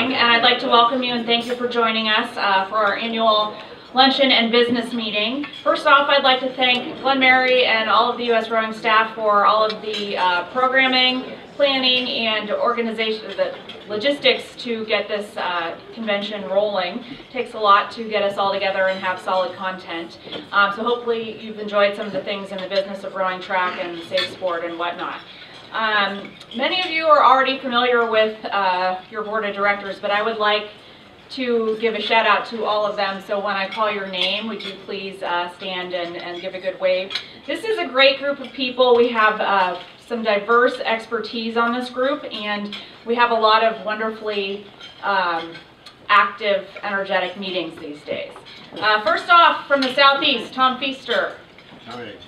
USRowing, and I'd like to welcome you and thank you for joining us for our annual luncheon and business meeting. First off, I'd like to thank Glenn Mary and all of the USRowing staff for all of the programming, planning, and organization, the logistics to get this convention rolling. It takes a lot to get us all together and have solid content. So hopefully you've enjoyed some of the things in the business of rowing track and safe sport and whatnot. Many of you are already familiar with your board of directors, but I would like to give a shout out to all of them. So when I call your name, would you please stand and give a good wave. This is a great group of people. We have some diverse expertise on this group, and we have a lot of wonderfully active, energetic meetings these days. First off, from the Southeast, Tom Feaster. All right.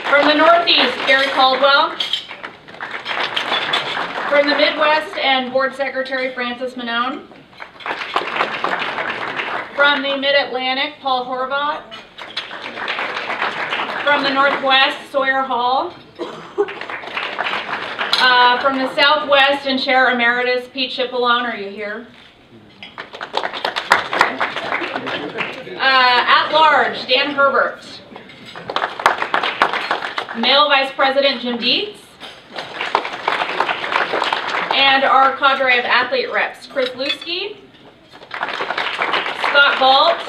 From the Northeast, Gary Caldwell. From the Midwest and Board Secretary Francis Manone. From the Mid-Atlantic, Paul Horvath. From the Northwest, Sawyer Hall. From the Southwest and Chair Emeritus, Pete Cipollone, are you here? At large, Dan Herbert. Male Vice President Jim Dietz. And our cadre of athlete reps, Chris Lusky, Scott Galt,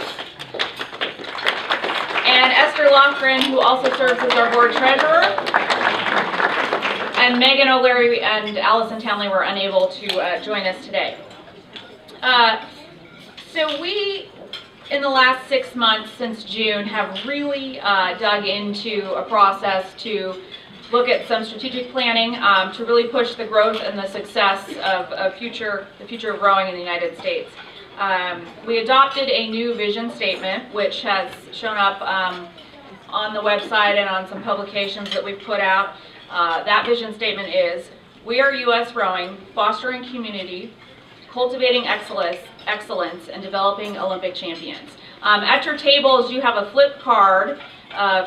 and Esther Loughran, who also serves as our board treasurer. And Megan O'Leary and Allison Townley were unable to join us today. So we, in the last 6 months since June, have really dug into a process to look at some strategic planning to really push the growth and the success of the future of rowing in the United States. We adopted a new vision statement, which has shown up on the website and on some publications that we've put out. That vision statement is, we are USRowing, fostering community, cultivating excellence, and developing Olympic champions. At your tables, you have a flip card,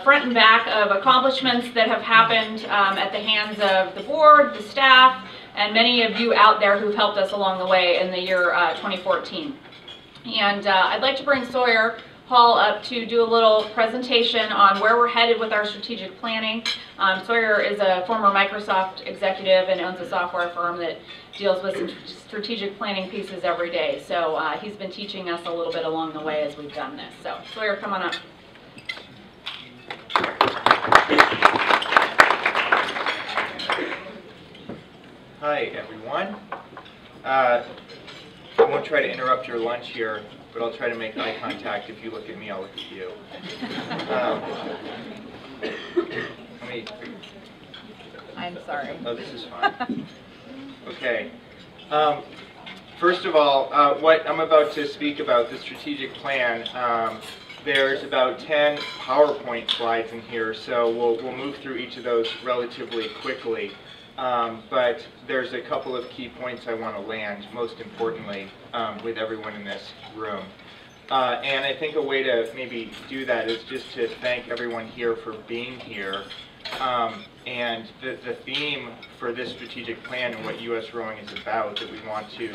front and back, of accomplishments that have happened at the hands of the board, the staff, and many of you out there who've helped us along the way in the year 2014. And I'd like to bring Sawyer Hall up to do a little presentation on where we're headed with our strategic planning. Sawyer is a former Microsoft executive and owns a software firm that deals with some strategic planning pieces every day. So he's been teaching us a little bit along the way as we've done this. So Sawyer, come on up. Hi everyone. I won't try to interrupt your lunch here, but I'll try to make eye contact. If you look at me, I'll look at you. I'm sorry. Oh, this is fine. Okay. First of all, what I'm about to speak about, the strategic plan, there's about 10 PowerPoint slides in here, so we'll move through each of those relatively quickly. But there's a couple of key points I want to land, most importantly, with everyone in this room. And I think a way to maybe do that is just to thank everyone here for being here. And the theme for this strategic plan and what USRowing is about, that we want to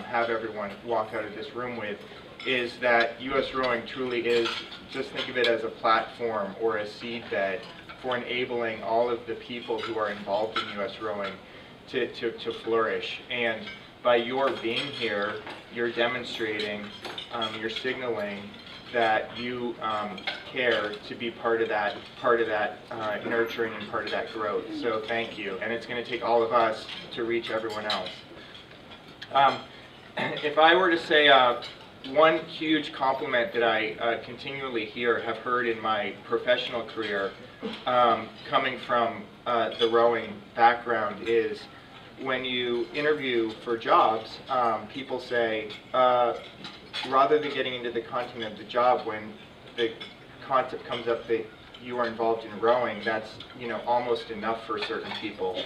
have everyone walk out of this room with, is that USRowing truly is, just think of it as a platform or a seedbed for enabling all of the people who are involved in USRowing to flourish. And by your being here, you're demonstrating, you're signaling that you care to be part of that nurturing and part of that growth. So thank you. And it's going to take all of us to reach everyone else. If I were to say one huge compliment that I continually have heard in my professional career, coming from the rowing background, is when you interview for jobs, people say, rather than getting into the content of the job, when the concept comes up that you are involved in rowing, that's almost enough for certain people.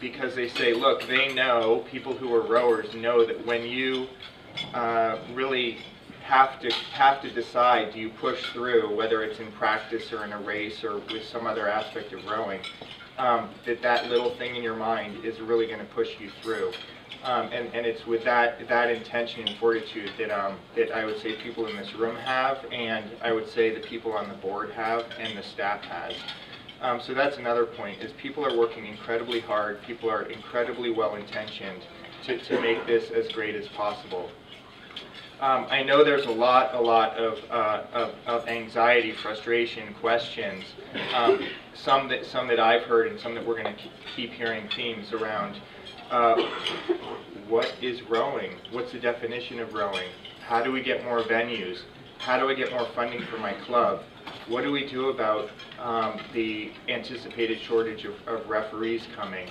Because they say, look, they know, people who are rowers know that when you really have to decide, do you push through, whether it's in practice or in a race or with some other aspect of rowing, that little thing in your mind is really going to push you through. And it's with that intention and fortitude that I would say people in this room have, and I would say the people on the board have, and the staff has. So that's another point, is people are working incredibly hard, people are incredibly well-intentioned to make this as great as possible. I know there's a lot of anxiety, frustration, questions, some that I've heard and some that we're going to keep hearing themes around. What is rowing? What's the definition of rowing? How do we get more venues? How do I get more funding for my club? What do we do about the anticipated shortage of referees coming?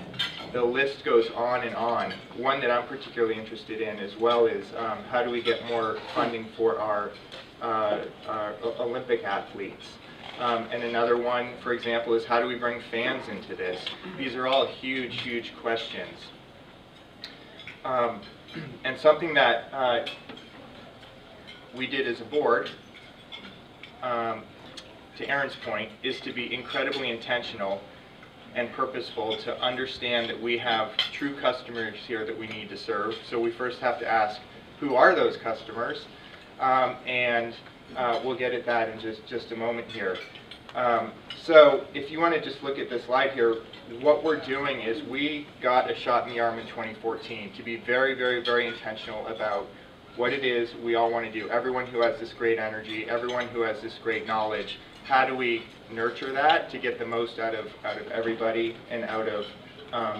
The list goes on and on. One that I'm particularly interested in as well is how do we get more funding for our Olympic athletes? And another one, for example, is how do we bring fans into this? These are all huge, huge questions. And something that we did as a board, to Aaron's point, is to be incredibly intentional and purposeful to understand that we have true customers here that we need to serve. So we first have to ask, who are those customers? And we'll get at that in just a moment here. So if you want to just look at this slide here, what we're doing is we got a shot in the arm in 2014 to be very, very, very intentional about what it is we all want to do. Everyone who has this great energy, everyone who has this great knowledge, how do we nurture that to get the most out of everybody and out of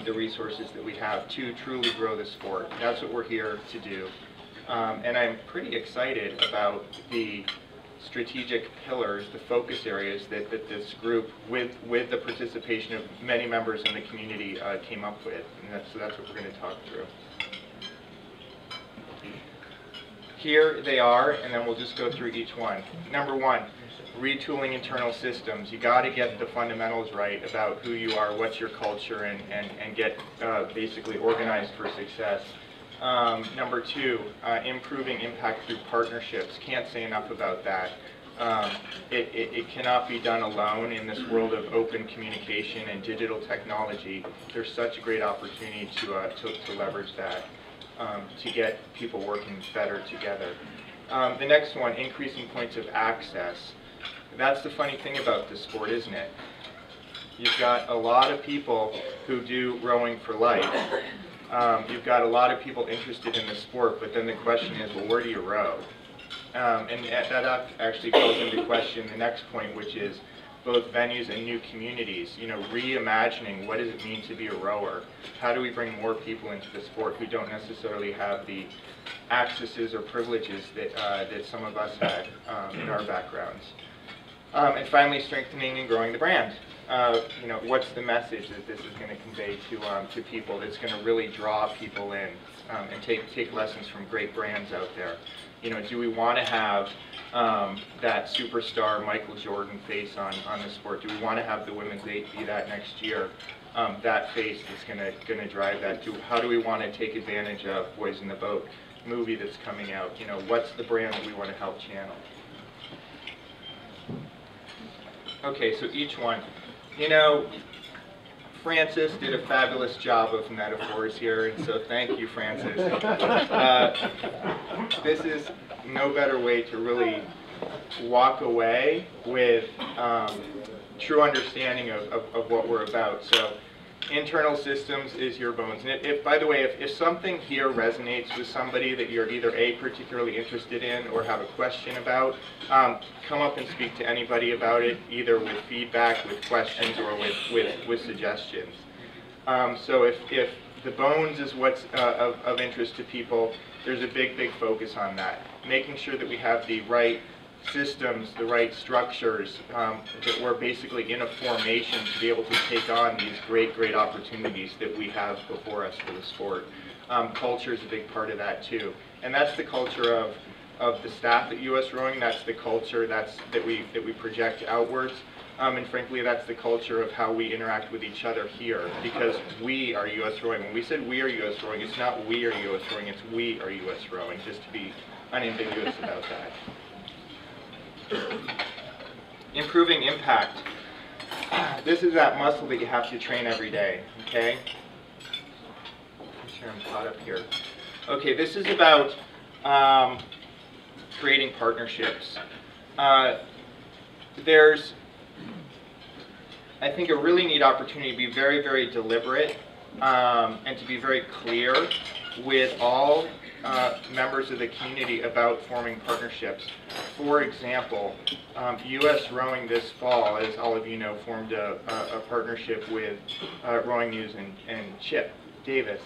the resources that we have to truly grow the sport? That's what we're here to do. And I'm pretty excited about the strategic pillars, the focus areas that this group, with the participation of many members in the community, came up with. And so that's what we're going to talk through. Here they are, and then we'll just go through each one. Number one, retooling internal systems. You got to get the fundamentals right about who you are, what's your culture, and get basically organized for success. Number two, improving impact through partnerships. Can't say enough about that. It cannot be done alone in this world of open communication and digital technology. There's such a great opportunity to leverage that, to get people working better together. The next one, increasing points of access. That's the funny thing about this sport, isn't it? You've got a lot of people who do rowing for life. You've got a lot of people interested in the sport, but then the question is, well, where do you row? And that actually calls into question the next point, which is both venues and new communities. You know, reimagining what does it mean to be a rower? How do we bring more people into the sport who don't necessarily have the accesses or privileges that some of us had in our backgrounds? And finally, strengthening and growing the brand. You know, what's the message that this is going to convey to people that's going to really draw people in and take lessons from great brands out there? You know, do we want to have that superstar Michael Jordan face on the sport? Do we want to have the women's 8 be that next year? That face that's going to drive that. How do we want to take advantage of Boys in the Boat movie that's coming out? You know, what's the brand that we want to help channel? Okay, so each one. You know, Francis did a fabulous job of metaphors here, and so thank you, Francis. This is no better way to really walk away with true understanding of what we're about. So, internal systems is your bones. And if by the way, if something here resonates with somebody that you're either A, particularly interested in or have a question about, come up and speak to anybody about it, either with feedback, with questions, or with suggestions. So if the bones is what's of interest to people, there's a big focus on that. Making sure that we have the right systems, the right structures, that we're basically in a formation to be able to take on these great opportunities that we have before us for the sport. Culture is a big part of that too, and that's the culture of the staff at USRowing. That's the culture that we project outwards, and frankly, that's the culture of how we interact with each other here. Because we are USRowing. When we said we are USRowing, it's not we are USRowing. It's we are USRowing. Just to be unambiguous about that. Improving impact. this is that muscle that you have to train every day, okay? Make sure I'm caught up here. Okay, this is about creating partnerships. There's, I think, a really neat opportunity to be very, very deliberate and to be very clear with all members of the community about forming partnerships. For example, USRowing this fall, as all of you know, formed a partnership with Rowing News and Chip Davis.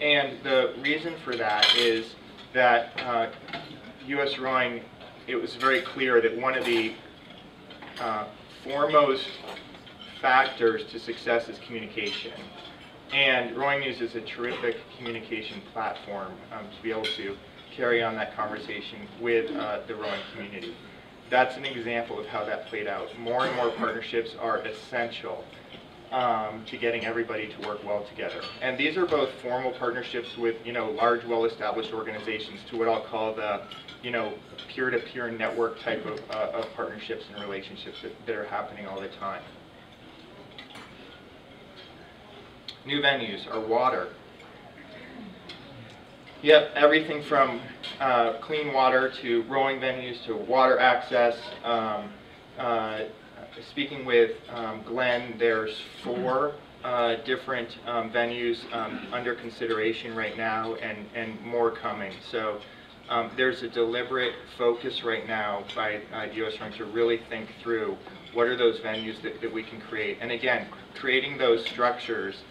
And the reason for that is that USRowing, it was very clear that one of the foremost factors to success is communication. And Rowing News is a terrific communication platform to be able to carry on that conversation with the rowing community. That's an example of how that played out. More and more partnerships are essential to getting everybody to work well together. And these are both formal partnerships with, large, well-established organizations to what I'll call the, peer-to-peer network type of partnerships and relationships that are happening all the time. New venues are water. Yep, everything from clean water to rowing venues to water access. Speaking with Glenn, there's 4 different venues under consideration right now and more coming. So there's a deliberate focus right now by USRowing to really think through what are those venues that we can create. And again, creating those structures,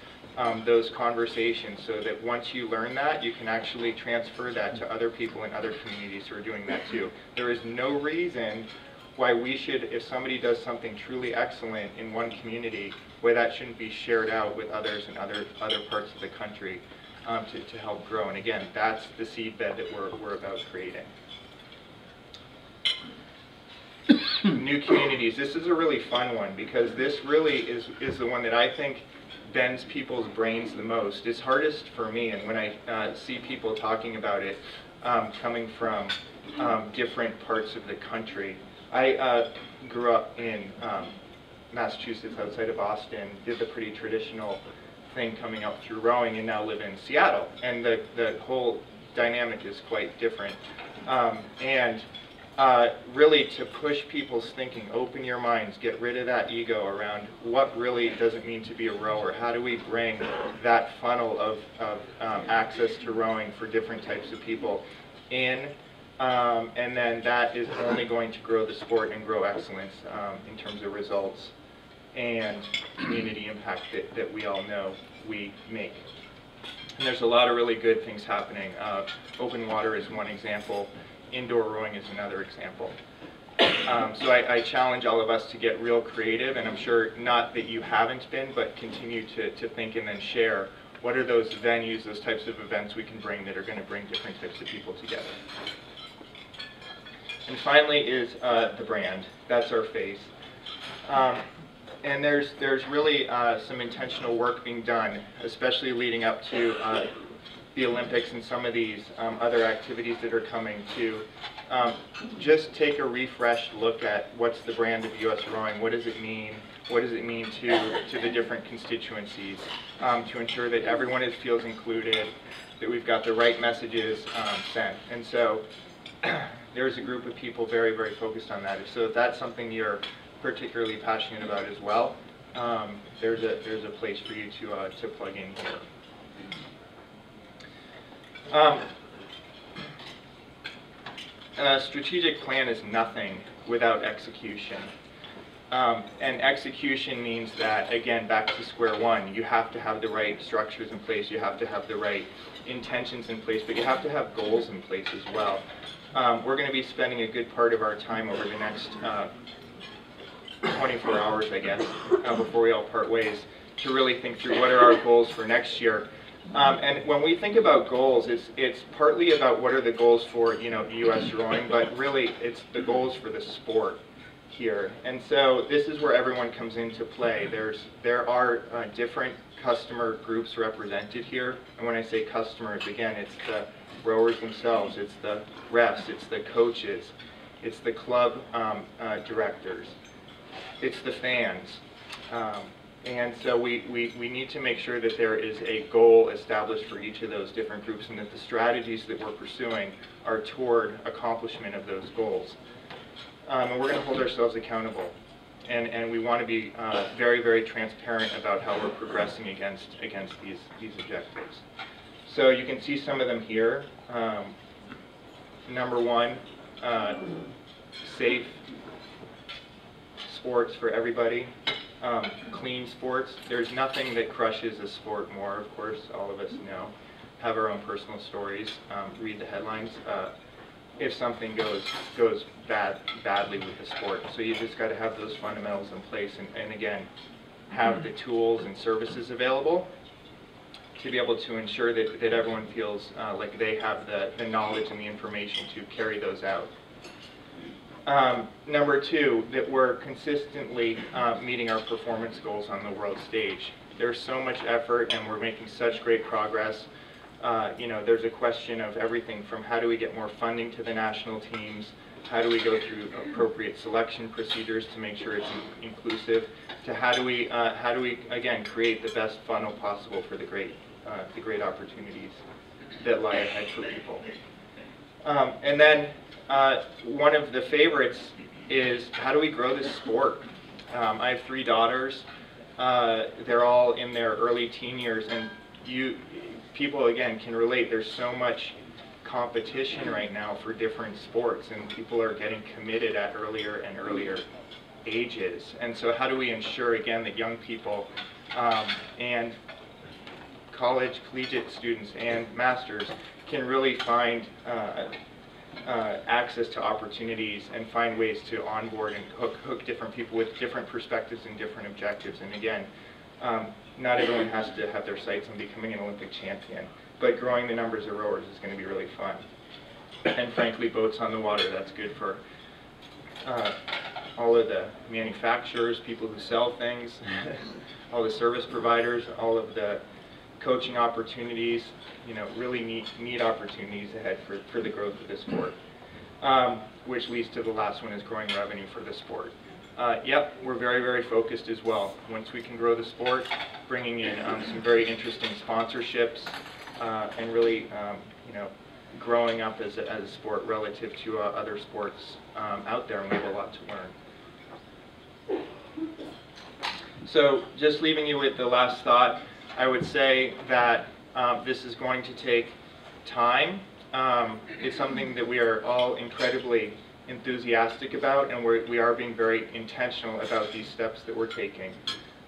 those conversations, so that once you learn that, you can actually transfer that to other people in other communities who are doing that too. There is no reason why we should, if somebody does something truly excellent in one community, why that shouldn't be shared out with others in other parts of the country to help grow. And again, that's the seed bed that we're about creating. New communities. This is a really fun one because this really is the one that I think bends people's brains the most. It's hardest for me, and when I see people talking about it coming from different parts of the country. I grew up in Massachusetts, outside of Boston, did the pretty traditional thing coming up through rowing, and now live in Seattle. And the whole dynamic is quite different. Really to push people's thinking, open your minds, get rid of that ego around what really does it mean to be a rower. How do we bring that funnel of access to rowing for different types of people in? And then that is only going to grow the sport and grow excellence in terms of results and community impact that we all know we make. And there's a lot of really good things happening. Open water is one example. Indoor rowing is another example. So I challenge all of us to get real creative, and I'm sure not that you haven't been, but continue to think and then share what are those venues, those types of events we can bring that are going to bring different types of people together. And finally is the brand. That's our face. And there's really some intentional work being done, especially leading up to the Olympics and some of these other activities that are coming, to just take a refreshed look at what's the brand of USRowing, what does it mean, what does it mean to the different constituencies, to ensure that everyone feels included, that we've got the right messages sent. And so there's a group of people very, very focused on that. So if that's something you're particularly passionate about as well, there's a place for you to plug in here. A strategic plan is nothing without execution. And execution means that, again, back to square one, you have to have the right structures in place, you have to have the right intentions in place, but you have to have goals in place as well. We're going to be spending a good part of our time over the next 24 hours, I guess, before we all part ways, to really think through what are our goals for next year. And when we think about goals, it's partly about what are the goals for USRowing, but really it's the goals for the sport here. And so this is where everyone comes into play. There are different customer groups represented here, and when I say customers, again, it's the rowers themselves, it's the refs, it's the coaches, it's the club directors, It's the fans. And so we need to make sure that there is a goal established for each of those different groups and that the strategies that we're pursuing are toward accomplishment of those goals. And we're going to hold ourselves accountable. And we want to be very, very transparent about how we're progressing against these objectives. So you can see some of them here. Number one, safe sports for everybody. Clean sports. There's nothing that crushes a sport more, of course, all of us know. Have our own personal stories, read the headlines. If something goes badly with the sport. So you just got to have those fundamentals in place and again, have the tools and services available to be able to ensure that everyone feels like they have the knowledge and the information to carry those out. Number two, that we're consistently meeting our performance goals on the world stage. There's so much effort and we're making such great progress. You know, there's a question of everything from how do we get more funding to the national teams, how do we go through appropriate selection procedures to make sure it's inclusive, to how do we again create the best funnel possible for the great opportunities that lie ahead for people. And then one of the favorites is how do we grow this sport? I have 3 daughters. They're all in their early teen years, and people again can relate. There's so much competition right now for different sports, and people are getting committed at earlier and earlier ages. And so how do we ensure again that young people and college, collegiate students and masters can really find access to opportunities and find ways to onboard and hook different people with different perspectives and different objectives. And again, not everyone has to have their sights on becoming an Olympic champion, but growing the numbers of rowers is going to be really fun. And frankly, boats on the water, that's good for all of the manufacturers, people who sell things, all the service providers, all of the coaching opportunities, you know, really neat opportunities ahead for the growth of the sport. Which leads to the last one, is growing revenue for the sport. Yep, we're very, very focused as well. Once we can grow the sport, bringing in some very interesting sponsorships and really, you know, growing up as a sport relative to other sports out there, and we have a lot to learn. So just leaving you with the last thought, I would say that this is going to take time. It's something that we are all incredibly enthusiastic about, and we are being very intentional about these steps that we're taking.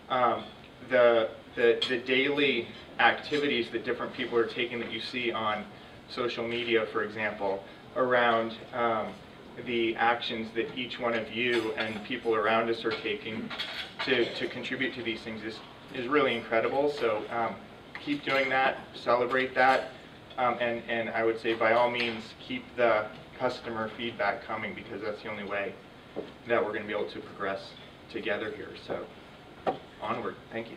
The daily activities that different people are taking that you see on social media, for example, around the actions that each one of you and people around us are taking to contribute to these things is really incredible. So keep doing that, celebrate that, and I would say by all means keep the customer feedback coming, because that's the only way that we're going to be able to progress together here. So onward. Thank you.